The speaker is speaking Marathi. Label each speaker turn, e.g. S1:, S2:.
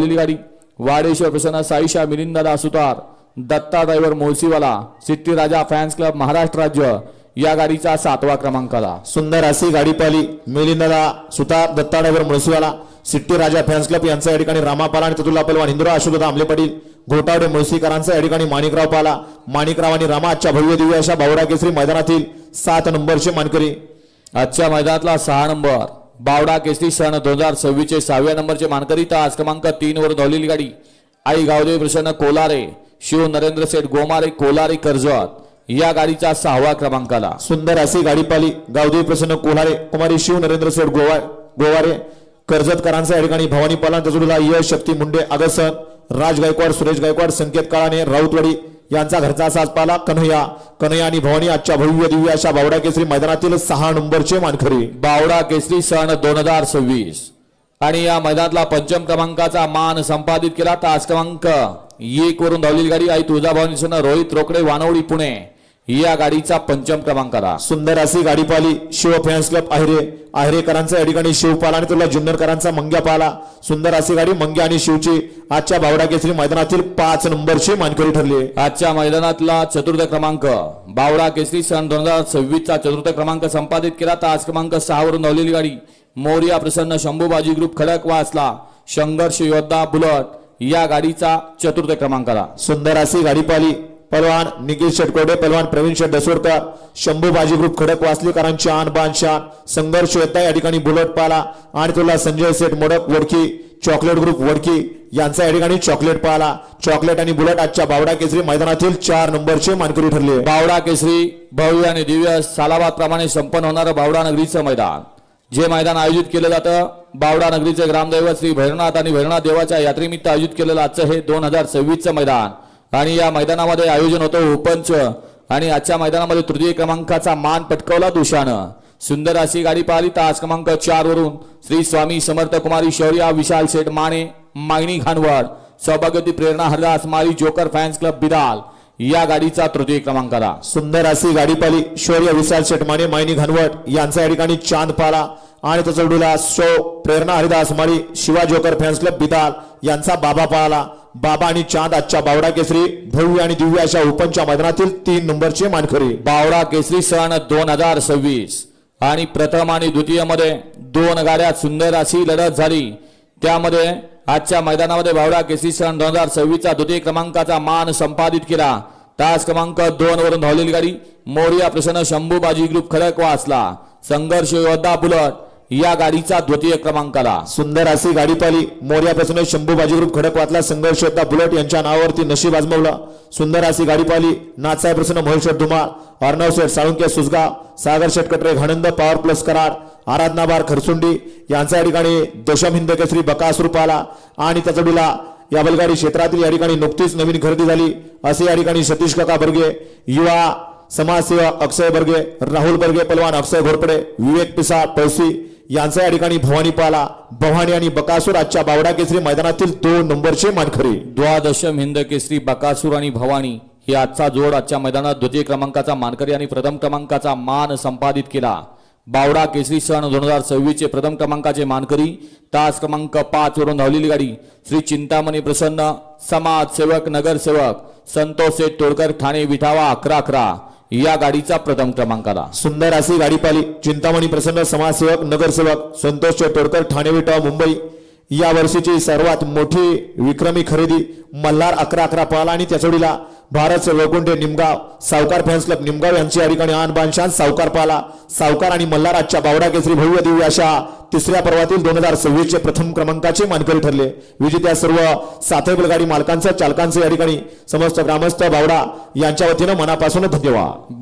S1: धावलेली गाडी वाडेश्वर प्रसन्न साईशा मिलिंददादा सुतार दत्ता ड्रायव्हर मोळसीवाला सिट्टी राजा फॅन्स क्लब महाराष्ट्र राज्य या गाडीचा 7वा क्रमांक आला।
S2: सुंदर अशी गाडी पाली मिलिंददादा सुतार दत्ता ड्रायव्हर मुळसीवाला सिट्टी राजा फॅन्स क्लब यांचा या ठिकाणी रामापाला आणि ततुल्ला पलवान इंद्रा अशोकदा आमले पाटील घोटावडे मुळसीकरांचा या ठिकाणी माणिकराव पाला माणिकराव आणि रामा आजच्या भव्य दिव्य अशा बावडा केसरी मैदानातील 7 नंबरचे मानकरी।
S1: आजच्या मैदानातला 6 नंबर बावडा केसरी सन 2026 चे 6व्या नंबरचे मानकरी तास क्रमांक 3 वर धावलेली गाडी आई गावदेव प्रसन्न कोलारे शिव नरेंद्र सेठ गोमारे कोलारे कर्जत या गाडीचा 6वा क्रमांक आला।
S2: सुंदर अशी गाडी पाली गावदेव प्रसन्न कोलारे कुमारी शिव नरेंद्र सेठ गोवारे कर्जतकरांचा या ठिकाणी भवानी पाला तजुला यश शक्ती मुंडे आगसन राज गायकवाड सुरेश गायकवाड संकेत काळाने राऊतवाडी यांचा घरचा साज पाला कन्हैया आणि भवानी आजच्या भव्य दिव्य अशा बावडा केसरी मैदानातील 6 नंबरचे मानकरी।
S1: बावडा केसरी सन 2026 आणि या मैदानातला 5म क्रमांकाचा मान संपादित केला तास क्रमांक 1 वरून धावलेली गाडी आई तुळजाभवानी सन रोहित रोकडे वानवडी पुणे या गाडीचा 5म क्रमांक आला।
S2: सुंदर अशी गाडी पाली शिव फॅन्स क्लब आहेरेकरांचा या ठिकाणी शिवपाला आणि तुला जुन्नरकरांचा मंग्या पाला सुंदर अशी गाडी मंग्या आणि शिवची आजच्या बावडा केसरी मैदानातील 5 नंबरची मानकरी ठरली।
S1: आजच्या मैदानातला 4थ क्रमांक बावडा केसरी सन 2026 चा 4थ क्रमांक संपादित केला तास क्रमांक 6 वरून धावलेली गाडी मोरिया प्रसन्न शंभूबाजी ग्रुप खडकवासला संघर्ष योद्धा बुलट या गाडीचा 4थ क्रमांक आला।
S2: सुंदर अशी गाडी पाली पलवान निखिल शेटकोडे पलवान प्रवीण शेठ दसोरकर शंभूबाजी ग्रुप खडकवासलीकरांची आन बान शान संघर्ष योद्धा या ठिकाणी बुलट पाला आणि तुला संजय सेठ मोडक वडकी चॉकलेट ग्रुप वडकी यांचा या ठिकाणी चॉकलेट पाला चॉकलेट आणि बुलट आजच्या बावडा केसरी मैदानातील 4 नंबरचे मानकरी ठरले।
S1: बावडा केसरी भव्य आणि दिव्य सालाबाद प्रमाणे संपन्न होणारं बावडा नगरीचं मैदान जे मैदान आयोजित केलं जातं बावडा नगरीचे ग्रामदैवत श्री भैरवनाथ आणि भैरवनाथ देवाच्या यात्रेनिमित्त आयोजित केलेलं आजचं हे 2026 चं मैदान आणि या मैदानामध्ये आयोजन होतं ओपनच आणि आजच्या मैदानामध्ये 3य क्रमांकाचा मान पटकावला दुशानं सुंदर अशी गाडी पाहिली तास क्रमांक 4 वरून श्री स्वामी समर्थ कुमारी शौर्या विशाल शेठ माने मायनी घाणवड सौभाग्यवती प्रेरणा हरदास मारी जोकर फॅन्स क्लब बिदाल या गाडीचा 3य क्रमांक आला।
S2: सुंदर अशी गाडी पाली शौर्य विशाल शेठ माने मायनी घाणवड यांचा या ठिकाणी चांद पाला आणि तसडूला शो प्रेरणा हरिदास मारी Shiva joker fans club Bidal यांचा बाबा पाला बाबा आणि चांद आजच्या बावडा केसरी भव्य आणि दिव्य अशा ओपनच्या मैदानातील 3 नंबरचे मानकरी।
S1: बावडा केसरी सन 2026 आणि प्रथम आणि द्वितीय मध्ये 2 गाड्यात सुंदर अशी लढत झाली त्यामध्ये आजच्या मैदानामध्ये बावडा केसरी सन 2026 चा 2य क्रमांकाचा मान संपादित केला तास क्रमांक 2 वरून धावलेली गाडी मोरिया प्रसन्न शंभूबाजी ग्रुप खडकवासला संघर्ष योद्धा बुलट या गाडीचा 2य क्रमांक आला।
S2: सुंदर अशी गाडी पाली मोरिया प्रसन्न शंभूबाजी ग्रुप खडकवासला संघर्ष योद्धा बुलट यांच्या नावावरती नशीब आजमावलं सुंदर अशी गाडी पाली नाथसाहेब प्रसन्न मोहशेठ धुमाळ अर्णव शेठ साळुंके सुसगाव सागर शेठ कटरे घाणंद पॉवर प्लस कराड आराधना बार खरसुंडी यांचा या ठिकाणी दशम हिंद केसरी बकासूर पाला आणि त्याचडूला या बलगाडी क्षेत्रातील या ठिकाणी नुकतीच नवीन खरेदी झाली असे या ठिकाणी सतीश काका बर्गे युवा समाजसेवक अक्षय बर्गे राहुल बर्गे पलवान अक्षय घोरपडे विवेक पिसा पळसी यांचा या ठिकाणी भवानी पाला भवानी आणि बकासूर आजच्या बावडा केसरी मैदानातील 2 नंबरचे मानकरी।
S1: द्वादशम हिंद केसरी बकासूर आणि भवानी ही आजचा जोड आजच्या मैदानात 2य क्रमांकाचा मानकरी आणि प्रथम क्रमांकाचा मान संपादित केला। बावडा केसरी सन 2026 चे प्रथम क्रमांकाचे मानकरी तास क्रमांक 5 वरून धावलेली गाडी श्री चिंतामणी प्रसन्न समाजसेवक नगरसेवक संतोष शेठ तोडकर ठाणे विठावा 1111 या गाडीचा प्रथम क्रमांक आला।
S2: सुंदर अशी गाडी पाली चिंतामणी प्रसन्न समाजसेवक नगरसेवक संतोष शेठ तोडकर ठाणे विठावा मुंबई या वर्षीची सर्वात मोठी विक्रमी खरेदी मल्हार 1111 पाला आणि त्याचोडीला भारत वैकुंठे निमगाव सावकार फॅन्स क्लब निमगाव यांची या ठिकाणी आन बान शान सावकार पाला सावकार आणि मल्हार आजच्या बावडा केसरी भव्य दिव्य अशा 3ऱ्या पर्वातील 2026 चे प्रथम क्रमांकाचे मानकरी ठरले। विजेत्या सर्व 7 बैलगाडी मालकांचं चालकांचं या ठिकाणी समस्त ग्रामस्थ बावडा यांच्या वतीनं मनापासून धन्यवाद।